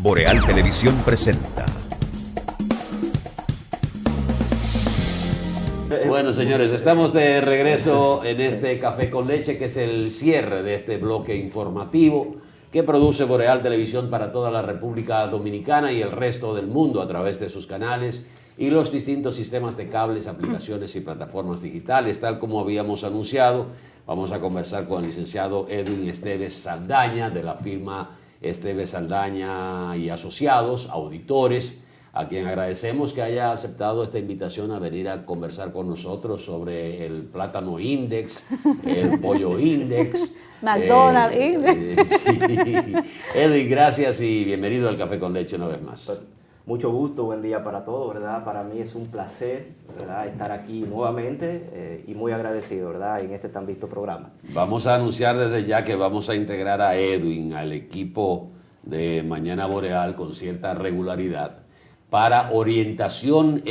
Boreal Televisión presenta. Bueno, señores, estamos de regreso en este Café con Leche, que es el cierre de este bloque informativo que produce Boreal Televisión para toda la República Dominicana y el resto del mundo a través de sus canales y los distintos sistemas de cables, aplicaciones y plataformas digitales. Tal como habíamos anunciado, vamos a conversar con el licenciado Edwin Esteves Saldaña, de la firma Esteves Saldaña y Asociados, auditores, a quien agradecemos que haya aceptado esta invitación a venir a conversar con nosotros sobre el plátano index, el pollo index. McDonald's index. Sí. Edwin, gracias y bienvenido al Café con Leche una vez más. Pues, mucho gusto, buen día para todos, ¿verdad? Para mí es un placer, ¿verdad?, estar aquí nuevamente y muy agradecido, ¿verdad?, en este tan visto programa. Vamos a anunciar desde ya que vamos a integrar a Edwin al equipo de Mañana Boreal con cierta regularidad para orientación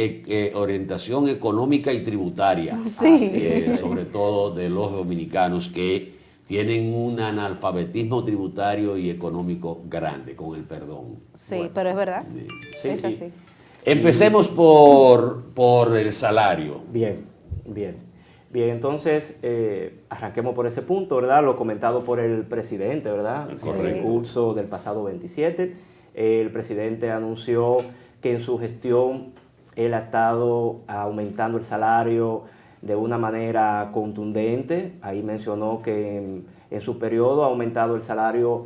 económica y tributaria, Sí. sobre todo de los dominicanos que tienen un analfabetismo tributario y económico grande, con el perdón. Sí, Bueno. pero es verdad. Sí, Es sí. así. Empecemos por el salario. Bien, entonces arranquemos por ese punto, ¿verdad? Lo comentado por el presidente, ¿verdad? Correcto. En el curso del pasado 27, el presidente anunció que en su gestión él ha estado aumentando el salario de una manera contundente. Ahí mencionó que en su periodo ha aumentado el salario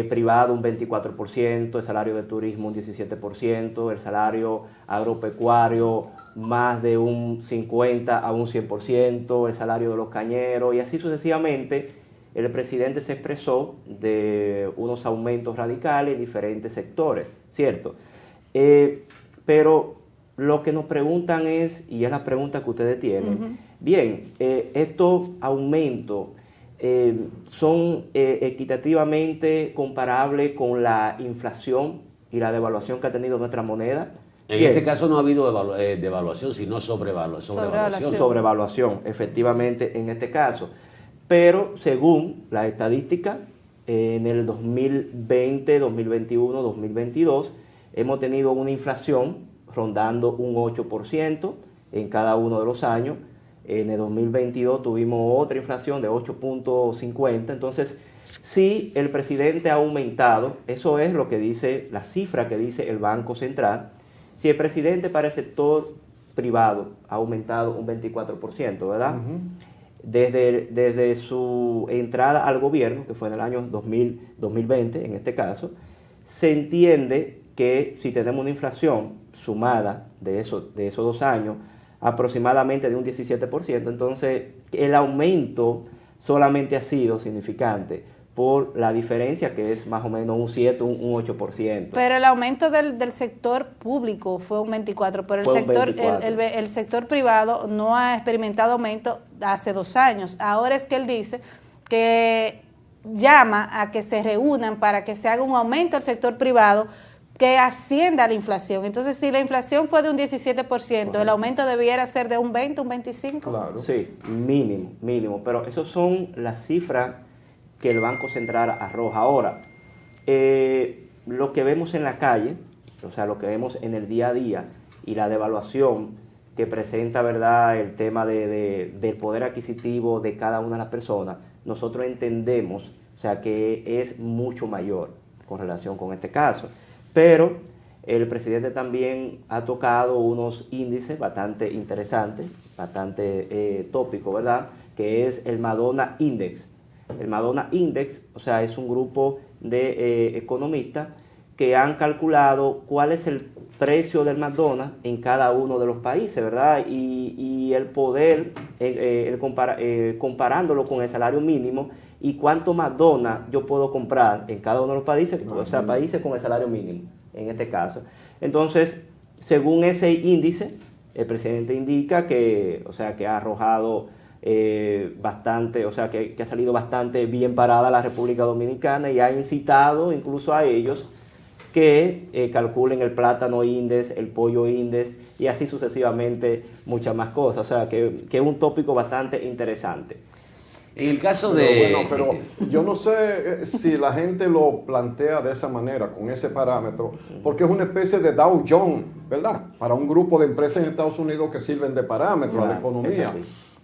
privado un 24%, el salario de turismo un 17%, el salario agropecuario más de un 50 a un 100%, el salario de los cañeros y así sucesivamente. El presidente se expresó de unos aumentos radicales en diferentes sectores, ¿cierto? Pero lo que nos preguntan es, y es la pregunta que ustedes tienen, bien, estos aumentos son equitativamente comparables con la inflación y la devaluación que ha tenido nuestra moneda. En Bien. este caso no ha habido devaluación, sino sobrevaluación. Sobrevaluación, efectivamente, en este caso. Pero según la estadística, en el 2020, 2021, 2022, hemos tenido una inflación rondando un 8% en cada uno de los años. En el 2022 tuvimos otra inflación de 8.50. Entonces, sí, el presidente ha aumentado, eso es lo que dice, la cifra que dice el Banco Central. Si el presidente para el sector privado ha aumentado un 24%, ¿verdad? Desde su entrada al gobierno, que fue en el año 2020, en este caso, se entiende que si tenemos una inflación sumada de esos 2 años, aproximadamente de un 17%, entonces el aumento solamente ha sido significante por la diferencia que es más o menos un 7, un 8%. Pero el aumento del sector público fue un 24%, pero Fue un 24. el sector privado no ha experimentado aumento hace 2 años. Ahora es que él dice que llama a que se reúnan para que se haga un aumento al sector privado que ascienda la inflación. Entonces, si la inflación fue de un 17%, el aumento debiera ser de un 20, un 25%. Claro. Sí, mínimo. Pero esas son las cifras que el Banco Central arroja. Ahora, lo que vemos en la calle, o sea, lo que vemos en el día a día y la devaluación que presenta, ¿verdad?, el tema del poder adquisitivo de cada una de las personas, nosotros entendemos, o sea, que es mucho mayor con relación con este caso. Pero el presidente también ha tocado unos índices bastante interesantes, bastante tópicos, ¿verdad?, que es el Madonna Index. El Madonna Index, o sea, es un grupo de economistas que han calculado cuál es el precio del McDonald's en cada uno de los países, ¿verdad? Y el poder, comparándolo con el salario mínimo y cuánto McDonald's yo puedo comprar en cada uno de los países, o sea, países con el salario mínimo, en este caso. Entonces, según ese índice, el presidente indica que, o sea, que ha arrojado bastante, o sea, que ha salido bastante bien parada la República Dominicana y ha incitado incluso a ellos que calculen el plátano index, el pollo index y así sucesivamente muchas más cosas. O sea, que es un tópico bastante interesante. En el caso Pero de... bueno, pero yo no sé si la gente lo plantea de esa manera, con ese parámetro, porque es una especie de Dow Jones, ¿verdad? Para un grupo de empresas en Estados Unidos que sirven de parámetro a la economía.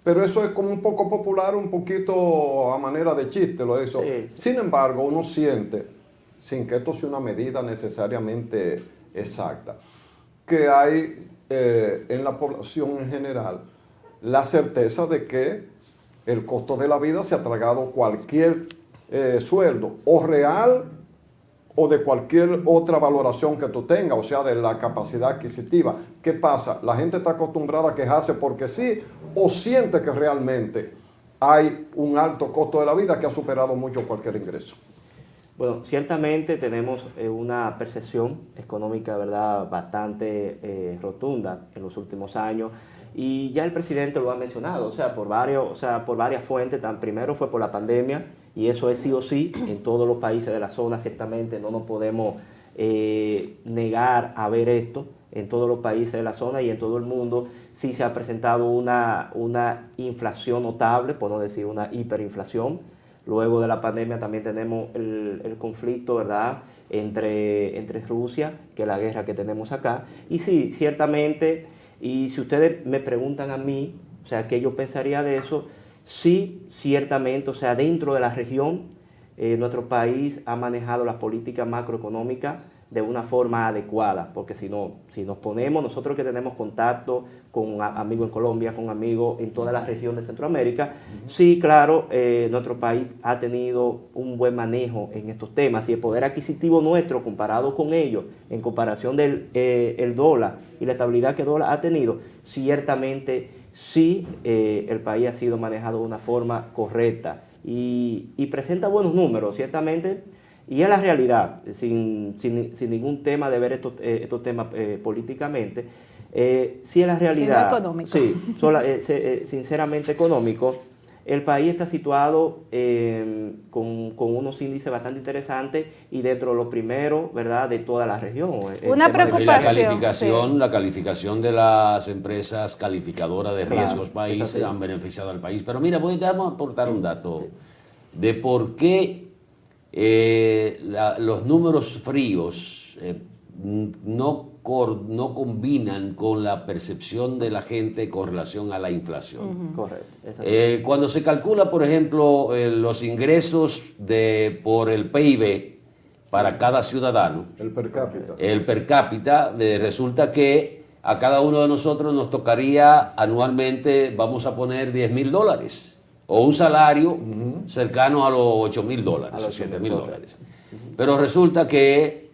Pero eso es como un poco popular, un poquito a manera de chiste, lo eso. Sí. Sin embargo, uno siente, sin que esto sea una medida necesariamente exacta, que hay en la población en general la certeza de que el costo de la vida se ha tragado cualquier sueldo, o real o de cualquier otra valoración que tú tengas, o sea, de la capacidad adquisitiva. ¿Qué pasa? La gente está acostumbrada a quejarse porque sí, o siente que realmente hay un alto costo de la vida que ha superado mucho cualquier ingreso. Bueno, ciertamente tenemos una percepción económica, ¿verdad?, bastante rotunda en los últimos años, y ya el presidente lo ha mencionado, o sea, por varias fuentes. Primero fue por la pandemia, y eso es sí o sí en todos los países de la zona. Ciertamente no nos podemos negar a ver esto en todos los países de la zona y en todo el mundo. Sí se ha presentado una inflación notable, por no decir una hiperinflación. Luego de la pandemia también tenemos el conflicto, ¿verdad?, entre Rusia, que es la guerra que tenemos acá. Y sí, ciertamente, y si ustedes me preguntan a mí, o sea, ¿qué yo pensaría de eso? Sí, ciertamente, o sea, dentro de la región, nuestro país ha manejado las políticas macroeconómicas de una forma adecuada, porque si nos ponemos, nosotros que tenemos contacto con amigos en Colombia, con amigos en toda la región de Centroamérica, sí, claro, nuestro país ha tenido un buen manejo en estos temas, y el poder adquisitivo nuestro comparado con ellos, en comparación del el dólar y la estabilidad que el dólar ha tenido, ciertamente sí, el país ha sido manejado de una forma correcta y presenta buenos números, ciertamente. Y es la realidad, sin ningún tema de ver estos temas políticamente, sí es la realidad. Sí, no económico. Sí, sinceramente económico. El país está situado con unos índices bastante interesantes y dentro de los primeros, ¿verdad?, de toda la región. Una preocupación. La calificación de las empresas calificadoras de riesgos país han beneficiado al país. Pero mira, vamos a aportar un dato de por qué los números fríos no combinan con la percepción de la gente con relación a la inflación. Correcto. Cuando se calcula, por ejemplo, los ingresos por el PIB para cada ciudadano, el per cápita, resulta que a cada uno de nosotros nos tocaría anualmente, vamos a poner $10,000. O un salario cercano a los $8,000, o $7,000. Pero resulta que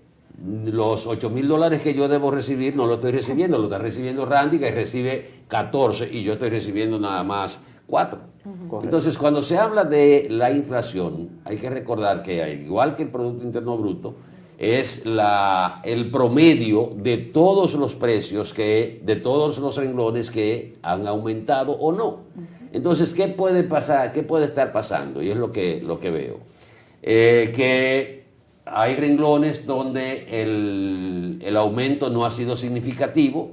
los $8,000 que yo debo recibir no lo estoy recibiendo, lo está recibiendo Randy, que recibe 14, y yo estoy recibiendo nada más 4. Entonces, cuando se habla de la inflación, hay que recordar que, igual que el Producto Interno Bruto, es el promedio de todos los precios, de todos los renglones que han aumentado o no. Entonces, ¿qué puede pasar? ¿Qué puede estar pasando? Y es lo que veo. Que hay renglones donde el aumento no ha sido significativo.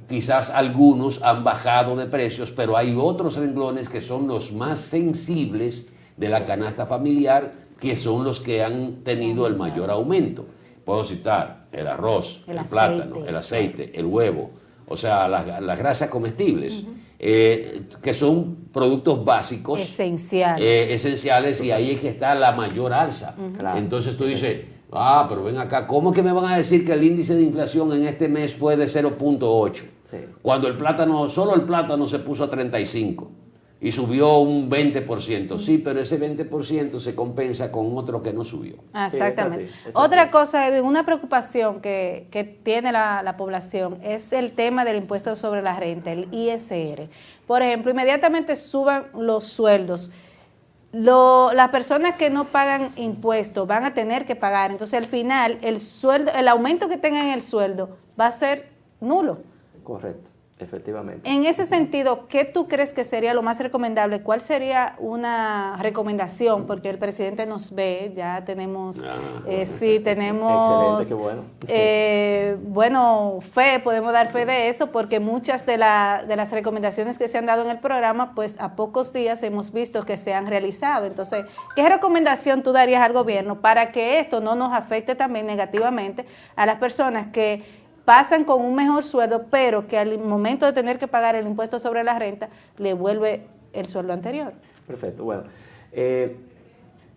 Quizás algunos han bajado de precios, pero hay otros renglones que son los más sensibles de la canasta familiar, que son los que han tenido el mayor aumento. Puedo citar el arroz, el plátano, el aceite, el huevo, o sea, las grasas comestibles. Que son productos básicos esenciales, y ahí es que está la mayor alza. Entonces tú dices, pero ven acá, ¿cómo que me van a decir que el índice de inflación en este mes fue de 0.8? Cuando solo el plátano se puso a 35 y subió un 20%. Sí, pero ese 20% se compensa con otro que no subió. Exactamente. Otra cosa, una preocupación que tiene la población es el tema del impuesto sobre la renta, el ISR. Por ejemplo, inmediatamente suban los sueldos, las personas que no pagan impuestos van a tener que pagar. Entonces, al final, el aumento que tengan en el sueldo va a ser nulo. Correcto. Efectivamente. En ese sentido, ¿qué tú crees que sería lo más recomendable? ¿Cuál sería una recomendación? Porque el presidente nos ve, ya tenemos, sí, tenemos, Excelente, qué bueno. bueno, fe, podemos dar fe de eso, porque muchas de las recomendaciones que se han dado en el programa, pues a pocos días hemos visto que se han realizado. Entonces, ¿qué recomendación tú darías al gobierno para que esto no nos afecte también negativamente a las personas que pasan con un mejor sueldo, pero que al momento de tener que pagar el impuesto sobre la renta, le vuelve el sueldo anterior? Perfecto, bueno.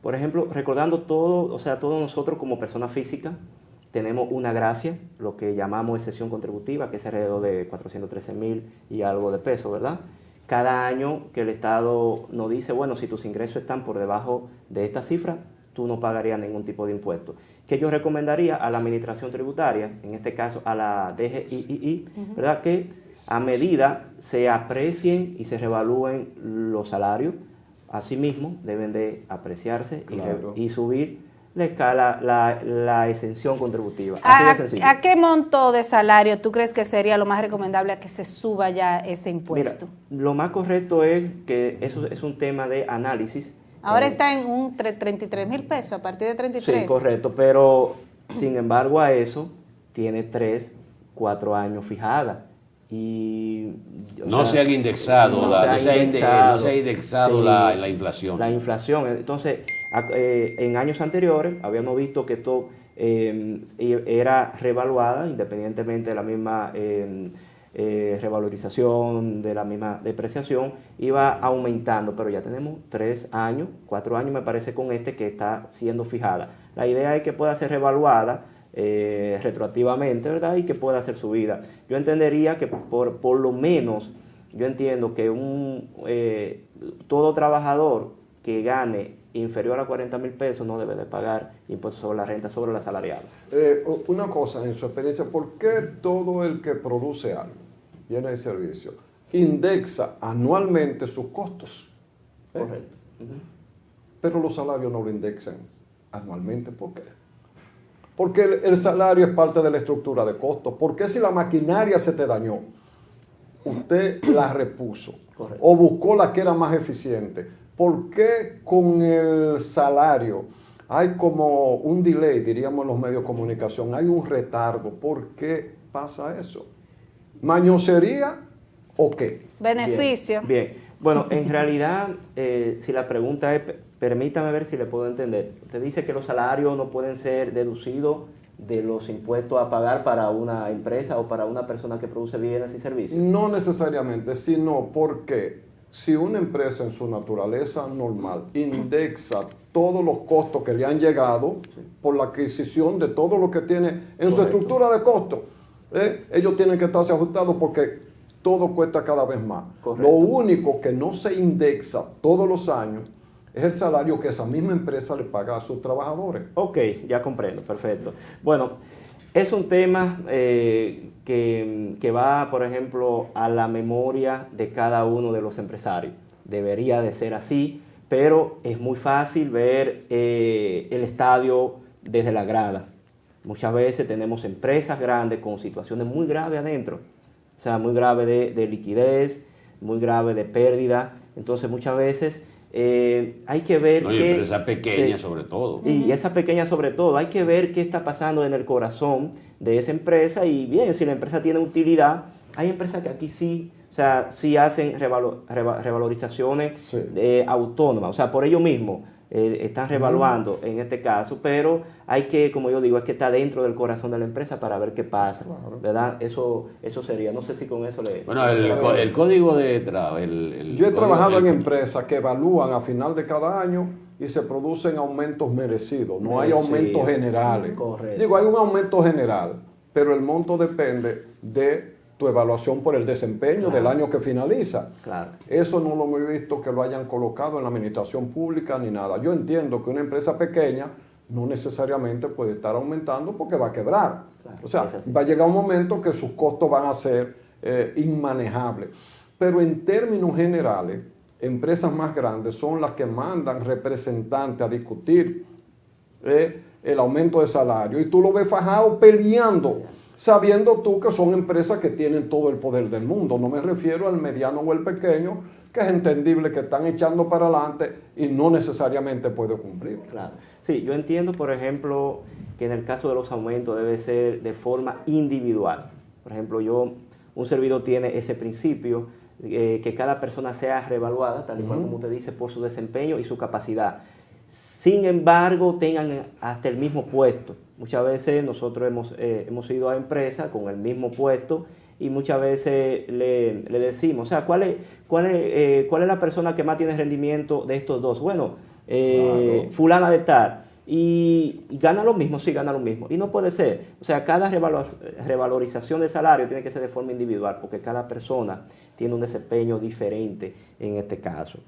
Por ejemplo, recordando todo, o sea, todos nosotros como personas físicas tenemos una gracia, lo que llamamos excepción contributiva, que es alrededor de 413,000 y algo de pesos, ¿verdad? Cada año que el Estado nos dice, bueno, si tus ingresos están por debajo de esta cifra, tú no pagarías ningún tipo de impuesto. Que yo recomendaría a la administración tributaria, en este caso a la DGII, ¿verdad? Que a medida se aprecien y se revalúen los salarios, asimismo deben de apreciarse Claro. y subir la escala, la exención contributiva. Así de sencillo. ¿A qué monto de salario tú crees que sería lo más recomendable a que se suba ya ese impuesto? Mira, lo más correcto es que eso es un tema de análisis. Ahora está en un 33,000 pesos, a partir de 33. Sí, correcto, pero sin embargo a eso tiene 3, 4 años fijada. Y, No se han indexado la inflación. La inflación. Entonces, en años anteriores habíamos visto que esto era revaluada independientemente de la misma revalorización, de la misma depreciación, iba aumentando, pero ya tenemos 3 años, 4 años me parece con que está siendo fijada. La idea es que pueda ser revaluada retroactivamente, ¿verdad? Y que pueda ser subida. Yo entendería que por lo menos, yo entiendo que todo trabajador que gane inferior a 40,000 pesos no debe de pagar impuestos sobre la renta, sobre la salarial. Una cosa, en su experiencia, ¿por qué todo el que produce algo, viene de servicio, indexa anualmente sus costos? Correcto. Pero los salarios no lo indexan anualmente. ¿Por qué? Porque el salario es parte de la estructura de costos. ¿Por qué si la maquinaria se te dañó, usted la repuso? Correcto. O buscó la que era más eficiente? ¿Por qué con el salario hay como un delay, diríamos en los medios de comunicación, hay un retardo? ¿Por qué pasa eso? ¿Mañosería o qué? Beneficio. Bien. Bueno, en realidad, si la pregunta es, permítame ver si le puedo entender. Usted dice que los salarios no pueden ser deducidos de los impuestos a pagar para una empresa o para una persona que produce bienes y servicios. No necesariamente, sino porque si una empresa en su naturaleza normal indexa todos los costos que le han llegado por la adquisición de todo lo que tiene en su estructura de costos, ellos tienen que estarse ajustados porque todo cuesta cada vez más. Correcto. Lo único que no se indexa todos los años es el salario que esa misma empresa le paga a sus trabajadores. Ok, ya comprendo, perfecto. Bueno, es un tema que va, por ejemplo, a la memoria de cada uno de los empresarios. Debería de ser así, pero es muy fácil ver el estadio desde la grada. Muchas veces tenemos empresas grandes con situaciones muy graves adentro, o sea, muy grave de liquidez, muy grave de pérdida. Entonces, muchas veces hay que ver no, y empresas pequeñas sobre todo. Y esa pequeña sobre todo, hay que ver qué está pasando en el corazón de esa empresa. Y bien, si la empresa tiene utilidad, hay empresas que aquí sí, o sea, sí hacen revalorizaciones autónomas, o sea, por ello mismo están revaluando en este caso, pero hay que, como yo digo, es que está dentro del corazón de la empresa para ver qué pasa, ¿verdad? Eso sería, no sé si con eso le... Bueno, el código de... Yo he trabajado en empresas que evalúan a final de cada año y se producen aumentos merecidos, no hay aumentos generales. Correcto. Digo, hay un aumento general, pero el monto depende de tu evaluación por el desempeño del año que finaliza. Claro. Eso no lo he visto que lo hayan colocado en la administración pública ni nada. Yo entiendo que una empresa pequeña no necesariamente puede estar aumentando porque va a quebrar. Claro, o sea, es así. va a llegar un momento que sus costos van a ser inmanejables. Pero en términos generales, empresas más grandes son las que mandan representantes a discutir el aumento de salario. Y tú lo ves fajado peleando. sabiendo tú que son empresas que tienen todo el poder del mundo. No me refiero al mediano o el pequeño, que es entendible que están echando para adelante y no necesariamente puede cumplir. Claro. Sí, yo entiendo, por ejemplo, que en el caso de los aumentos debe ser de forma individual. Por ejemplo, un servidor tiene ese principio, que cada persona sea reevaluada, tal y cual como usted dice, por su desempeño y su capacidad. Sin embargo, tengan hasta el mismo puesto. Muchas veces nosotros hemos ido a empresas con el mismo puesto y muchas veces le decimos, o sea, ¿cuál es la persona que más tiene rendimiento de estos dos? Bueno, Claro. fulana de tal. Y gana lo mismo, sí, gana lo mismo. Y no puede ser. O sea, cada revalorización de salario tiene que ser de forma individual, porque cada persona tiene un desempeño diferente en este caso.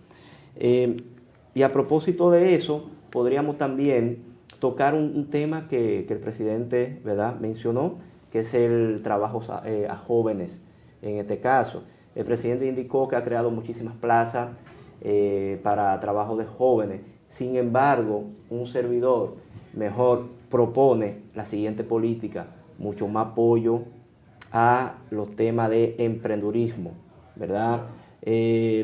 Y a propósito de eso, podríamos también tocar un tema que el presidente, ¿verdad?, mencionó, que es el trabajo a jóvenes en este caso. El presidente indicó que ha creado muchísimas plazas para trabajo de jóvenes. Sin embargo, un servidor mejor propone la siguiente política: mucho más apoyo a los temas de emprendedurismo, ¿verdad?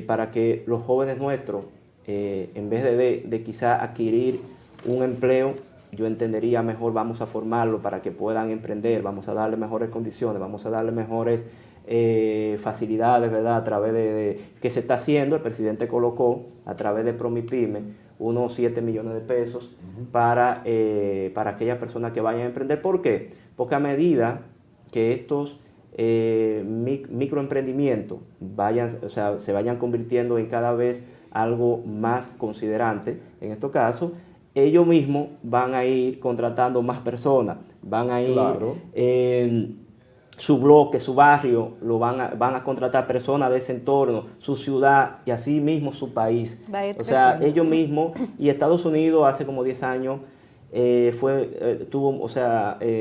Para que los jóvenes nuestros, en vez de quizá adquirir un empleo, yo entendería mejor vamos a formarlo para que puedan emprender, vamos a darle mejores condiciones, vamos a darle mejores facilidades, ¿verdad? A través de que se está haciendo, el presidente colocó a través de Promipyme unos 7 millones de pesos para aquellas personas que vayan a emprender. ¿Por qué? Porque a medida que estos microemprendimientos se vayan convirtiendo en cada vez algo más considerante, en estos casos, ellos mismos van a ir contratando más personas, van a ir, Claro. su bloque, su barrio, van a contratar personas de ese entorno, su ciudad y así mismo su país. Va a ir O sea, creciendo. ellos mismos, y Estados Unidos hace como 10 años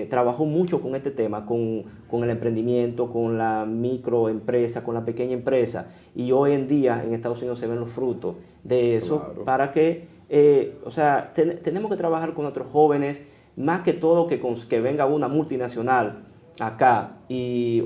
trabajó mucho con este tema, con el emprendimiento, con la microempresa, con la pequeña empresa, y hoy en día en Estados Unidos se ven los frutos de eso. Claro. Para que, tenemos que trabajar con nuestros jóvenes, más que todo que venga una multinacional acá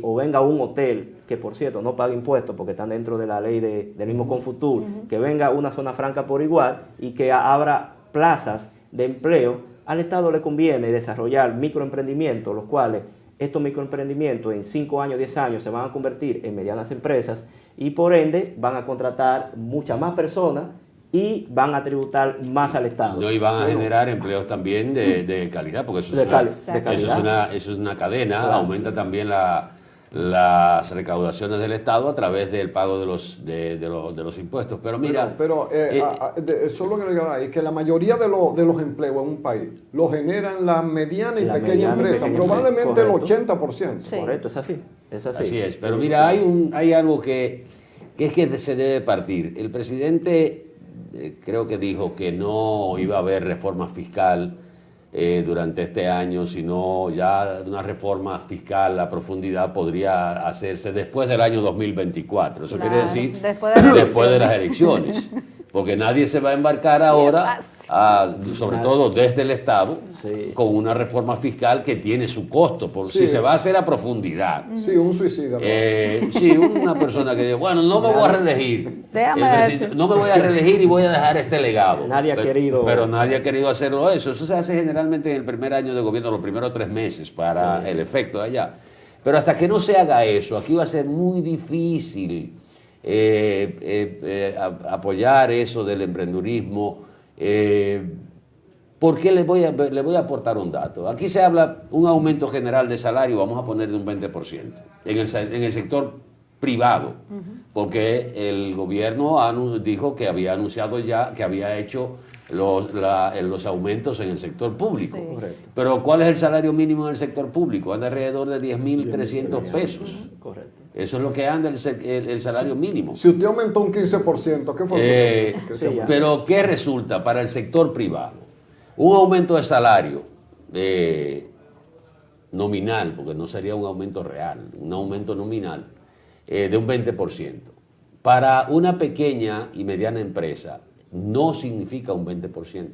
o venga un hotel, que por cierto no paga impuestos porque están dentro de la ley del mismo Confutur, que venga una zona franca por igual y que abra plazas de empleo. Al Estado le conviene desarrollar microemprendimientos, los cuales estos microemprendimientos en 5 años, 10 años se van a convertir en medianas empresas y por ende van a contratar muchas más personas y van a tributar más al Estado. No, y van a generar empleos también de calidad, porque eso De es, una, calidad. eso es una cadena, Claro. aumenta también las recaudaciones del Estado a través del pago de los impuestos. Pero mira, Eso es lo que le digo ahí, que la mayoría de los empleos en un país lo generan la mediana y La pequeña mediana y empresa, pequeña probablemente empresa, el 80%. Sí. Correcto, es así. Es así. así es. Pero mira, hay algo que es que se debe partir. El presidente creo que dijo que no iba a haber reforma fiscal durante este año, sino ya una reforma fiscal a profundidad podría hacerse después del año 2024. Eso Claro, quiere decir después de las elecciones. Porque nadie se va a embarcar ahora, sobre todo desde el Estado, Sí. con una reforma fiscal que tiene su costo, por si se va a hacer a profundidad. Sí, un suicida. Sí, una persona que dice, bueno, no me voy a reelegir. No me voy a reelegir y voy a dejar este legado. Nadie ha querido. Pero nadie ha querido hacerlo eso. Eso se hace generalmente en el primer año de gobierno, los primeros 3 meses para el efecto de allá. Pero hasta que no se haga eso, aquí va a ser muy difícil apoyar eso del emprendedurismo. Porque le voy a aportar un dato. Aquí se habla un aumento general de salario, vamos a poner de un 20%, en el sector privado, porque el gobierno dijo que había anunciado ya que había hecho los aumentos en el sector público. Sí. Correcto. Pero ¿cuál es el salario mínimo en el sector público? Anda alrededor de 10.300 pesos. Correcto. Eso es lo que anda el salario mínimo. Si usted aumentó un 15%, ¿qué fue? Que se sí, ya. Pero ¿qué resulta para el sector privado? Un aumento de salario nominal, porque no sería un aumento real, un aumento nominal de un 20%. Para una pequeña y mediana empresa no significa un 20%.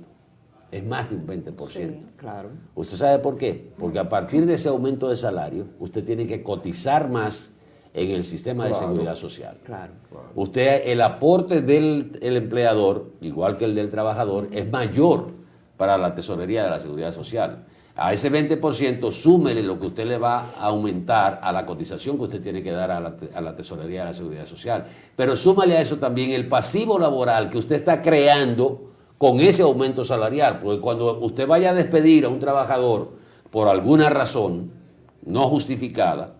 es más de un 20%. Sí. Claro. ¿Usted sabe por qué? Porque a partir de ese aumento de salario, usted tiene que cotizar más en el sistema de seguridad social. Claro. Usted, el aporte del el empleador, igual que el del trabajador, es mayor para la tesorería de la seguridad social. A ese 20% súmele lo que usted le va a aumentar a la cotización que usted tiene que dar a la tesorería de la seguridad social. Pero súmale a eso también el pasivo laboral que usted está creando con ese aumento salarial. Porque cuando usted vaya a despedir a un trabajador por alguna razón no justificada,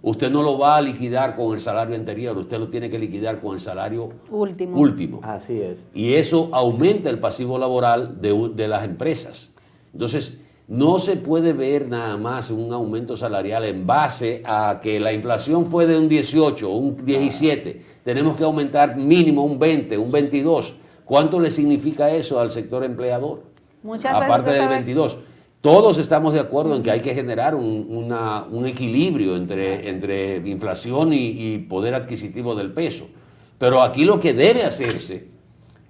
usted no lo va a liquidar con el salario anterior, usted lo tiene que liquidar con el salario último. Así es. Y eso aumenta el pasivo laboral de las empresas. Entonces, no se puede ver nada más un aumento salarial en base a que la inflación fue de un 18, un 17. Tenemos que aumentar mínimo un 20, un 22. ¿Cuánto le significa eso al sector empleador? Muchas veces Aparte usted del sabe- 22. Todos estamos de acuerdo en que hay que generar un equilibrio entre inflación y poder adquisitivo del peso. Pero aquí lo que debe hacerse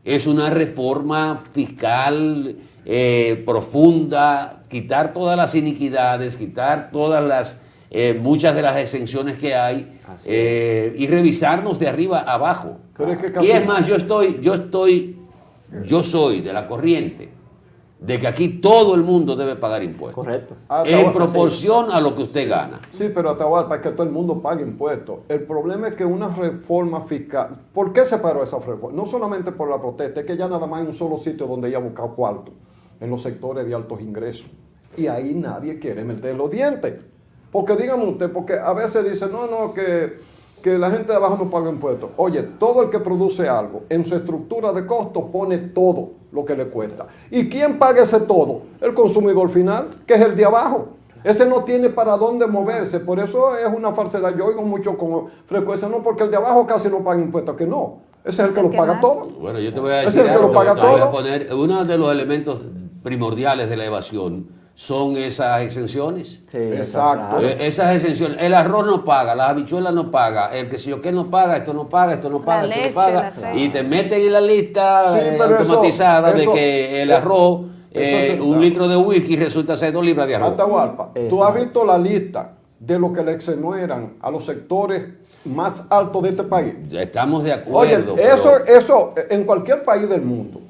es una reforma fiscal profunda, quitar todas las iniquidades, quitar muchas de las exenciones que hay y revisarnos de arriba a abajo. Pero es que Y casi- es más, yo soy de la corriente de que aquí todo el mundo debe pagar impuestos. Correcto. En proporción a lo que usted gana. Sí, pero Atahualpa, es que todo el mundo pague impuestos. El problema es que una reforma fiscal... ¿Por qué se paró esa reforma? No solamente por la protesta, es que ya nada más hay un solo sitio donde ella ha buscado cuarto, en los sectores de altos ingresos. Y ahí nadie quiere meter los dientes. Porque dígame usted, porque a veces dicen, no, que la gente de abajo no paga impuestos. Oye, todo el que produce algo, en su estructura de costos pone todo lo que le cuesta. ¿Y quién paga ese todo? El consumidor final, que es el de abajo. Ese no tiene para dónde moverse, por eso es una falsedad. Yo oigo mucho con frecuencia, no, porque el de abajo casi no paga impuestos, que no. Ese es el que lo paga más. todo. Bueno, yo te voy a Ese decir es el que algo, lo paga te voy a todo. poner, uno de los elementos primordiales de la evasión son esas exenciones. Sí, Exacto. claro. Esas exenciones, el arroz no paga, las habichuelas no paga, el que si yo qué no paga, esto no paga, esto no paga, esto leche, no paga, el aceite. y te meten en la lista Sí, pero automatizada eso- de que el arroz, eso es un verdad. litro de whisky resulta ser 2 libras de arroz. Atahualpa, tú Exacto. has visto la lista de lo que le exoneran a los sectores más altos de este país. Ya estamos de Oye, acuerdo. eso en cualquier país del mundo,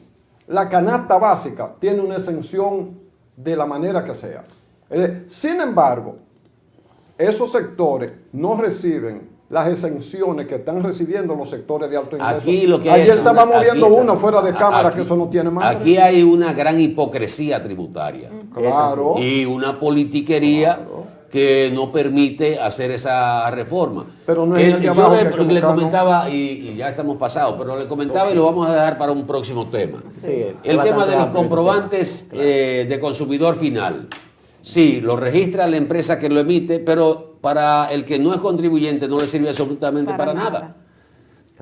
la canasta básica tiene una exención de la manera que sea. Sin embargo, esos sectores no reciben las exenciones que están recibiendo los sectores de alto ingreso. Aquí lo que Ayer es estábamos aquí- viendo uno fuera de cámara aquí- que eso no tiene madre. Aquí hay una gran hipocresía tributaria Claro. y una politiquería Claro. que no permite hacer esa reforma. Pero no es el de Yo abajo que hay que le buscar, ¿no? comentaba, y ya estamos pasados, pero le comentaba y lo vamos a dejar para un próximo tema. Sí, El tema de los amplio comprobantes de consumidor final. Sí, lo registra la empresa que lo emite, pero para el que no es contribuyente no le sirve absolutamente para nada.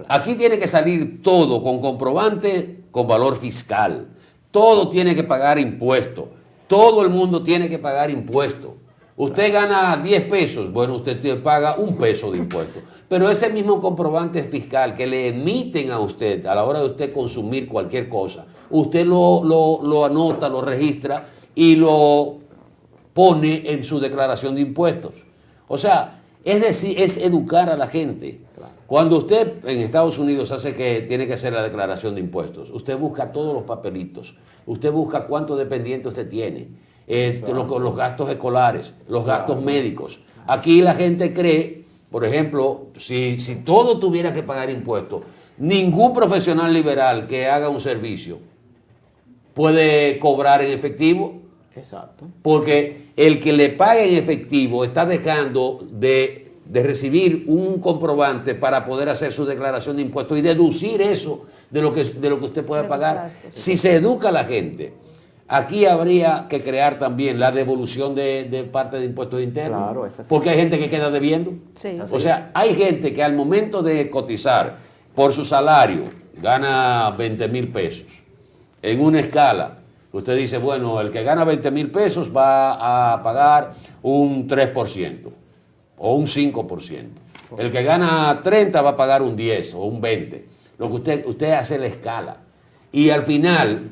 Aquí tiene que salir todo con comprobante con valor fiscal. Todo tiene que pagar impuestos. Todo el mundo tiene que pagar impuestos. Usted gana 10 pesos, bueno, usted paga 1 peso de impuestos. Pero ese mismo comprobante fiscal que le emiten a usted a la hora de usted consumir cualquier cosa, usted lo anota, lo registra y lo pone en su declaración de impuestos. O sea, es decir, es educar a la gente. Cuando usted en Estados Unidos hace que tiene que hacer la declaración de impuestos, usted busca todos los papelitos, usted busca cuántos dependientes usted tiene, los gastos escolares, los gastos médicos. Aquí la gente cree, por ejemplo, si todo tuviera que pagar impuestos, ningún profesional liberal que haga un servicio puede cobrar en efectivo. Exacto. Porque el que le pague en efectivo está dejando de recibir un comprobante para poder hacer su declaración de impuestos y deducir eso de lo que usted puede De los pagar. gastos. Si se educa a la gente, aquí habría que crear también la devolución de parte de impuestos internos. Claro, es así. Porque hay gente que queda debiendo. Sí. O sea, hay gente que al momento de cotizar por su salario gana 20,000 pesos. En una escala, usted dice, bueno, el que gana 20,000 pesos va a pagar un 3% o un 5%. El que gana 30 va a pagar un 10 o un 20. Lo que usted hace la escala. Y al final,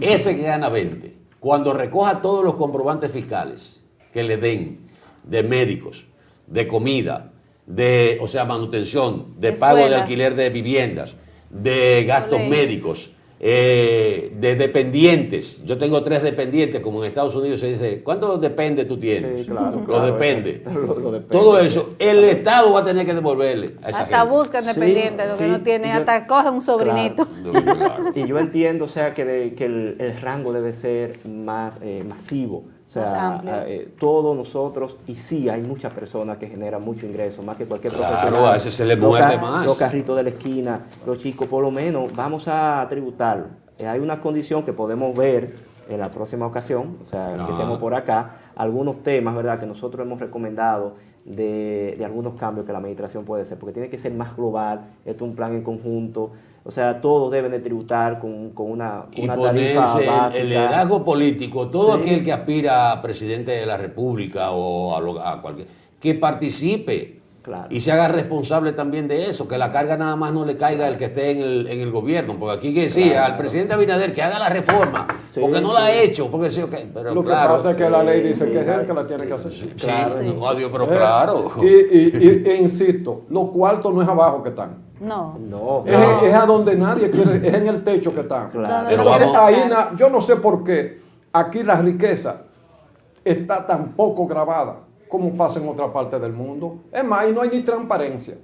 ese que gana 20, cuando recoja todos los comprobantes fiscales que le den de médicos, de comida, de, o sea, manutención, de pago de alquiler de viviendas, de gastos médicos, de dependientes. Yo tengo 3 dependientes, como en Estados Unidos se dice, ¿cuántos dependes tú tienes? Sí, claro, Los depende. Lo depende. Todo eso, el Estado va a tener que devolverle a esa Hasta gente. buscan dependientes, lo que no tienen, hasta cogen un sobrinito. Claro. Y yo entiendo, o sea, que el rango debe ser más masivo. O sea, Más amplio. todos nosotros, y sí, hay muchas personas que generan mucho ingreso, más que cualquier Claro, profesional. a ese se le muerde más. Los carritos de la esquina, los chicos, por lo menos, vamos a tributarlo. Hay una condición que podemos ver en la próxima ocasión, o sea, que estemos por acá, algunos temas, ¿verdad?, que nosotros hemos recomendado de algunos cambios que la administración puede hacer, porque tiene que ser más global, esto es un plan en conjunto. O sea, todos deben de tributar con una tarifa ponerse básica. el liderazgo político, todo Sí. aquel que aspira a presidente de la República o a cualquier, que participe Claro. y se haga responsable también de eso, que la carga nada más no le caiga al que esté en el gobierno, porque aquí que decía Claro. al presidente Abinader que haga la reforma, Sí, porque no la ha sí. hecho, porque sí, okay, pero Lo que claro, pasa es que la ley dice sí, que es él claro. que la tiene que hacer. sí, Claro. no, adiós, pero claro. E insisto, los cuartos no es abajo que están. No. No, Es a donde nadie quiere, es en el techo que están. Claro. Pero Entonces, vamos- ahí yo no sé por qué aquí la riqueza está tan poco grabada como pasa en otra parte del mundo. Es más, ahí no hay ni transparencia.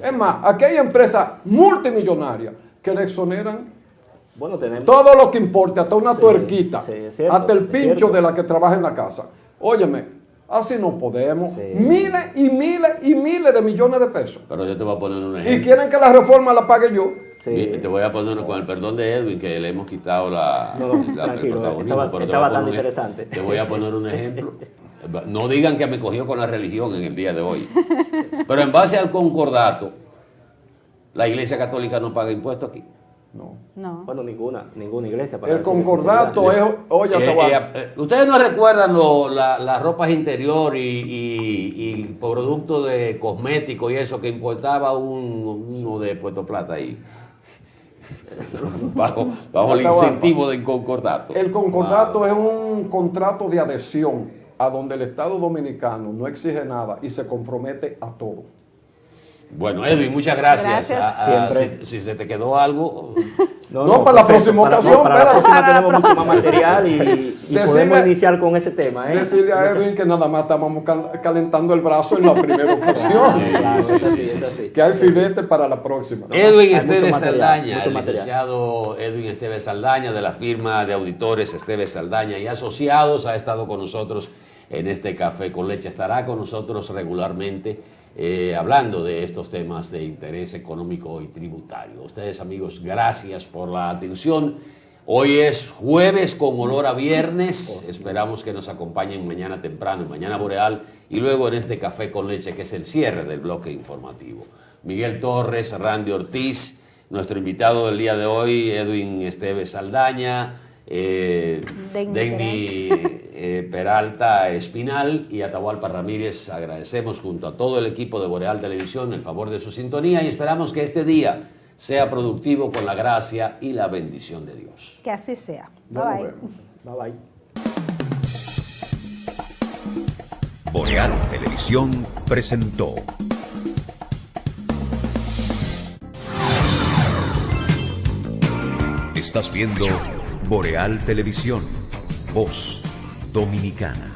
Es más, aquí hay empresas multimillonarias que le exoneran bueno, tenemos... todo lo que importe, hasta una tuerquita, sí, es cierto, hasta el es pincho cierto. de la que trabaja en la casa. Óyeme, así no podemos. Sí. Miles y miles y miles de millones de pesos. Pero yo te voy a poner un Y ejemplo. quieren que la reforma la pague yo. Sí. Te voy a poner, con el perdón de Edwin, que le hemos quitado No, el tranquilo, protagonismo, está pero te voy a bastante poner interesante. Te voy a poner un ejemplo. No digan que me cogió con la religión en el día de hoy. Pero en base al concordato, la Iglesia Católica no paga impuestos aquí. No. No. Bueno, ninguna iglesia. para El decir concordato sinceridad. es, oye, te voy a- Ustedes no recuerdan las ropas interior y producto de cosméticos y eso que importaba uno de Puerto Plata ahí. bajo el incentivo del concordato. El concordato es un contrato de adhesión a donde el Estado Dominicano no exige nada y se compromete a todo. Bueno, Edwin, muchas gracias. Gracias. Siempre. Si se te quedó algo, No, para la próxima ocasión, Para la espérate. próxima Para la tenemos mucho más próxima. material y Decirle- podemos iniciar con ese tema. Decirle a Edwin que nada más estábamos calentando el brazo en la primera ocasión. Claro, Sí, es así, sí, es sí, así. Que hay filete para la próxima. Edwin hay Esteves mucho material, Saldaña, mucho el material. licenciado Edwin Esteves Saldaña de la firma de auditores Esteves Saldaña y Asociados, ha estado con nosotros en este Café con Leche. Estará con nosotros regularmente hablando de estos temas de interés económico y tributario. Ustedes, amigos, gracias por la atención. Hoy es jueves con olor a viernes. Esperamos que nos acompañen mañana temprano, en Mañana Boreal, y luego en este Café con Leche, que es el cierre del bloque informativo. Miguel Torres, Randy Ortiz, nuestro invitado del día de hoy, Edwin Esteves Saldaña, Denny Peralta Espinal y Atahualpa Ramírez. Agradecemos junto a todo el equipo de Boreal Televisión el favor de su sintonía y esperamos que este día sea productivo con la gracia y la bendición de Dios. Que así sea. Ya Bye nos bye. vemos. Bye bye. Boreal Televisión presentó Estás viendo Boreal Televisión, voz dominicana.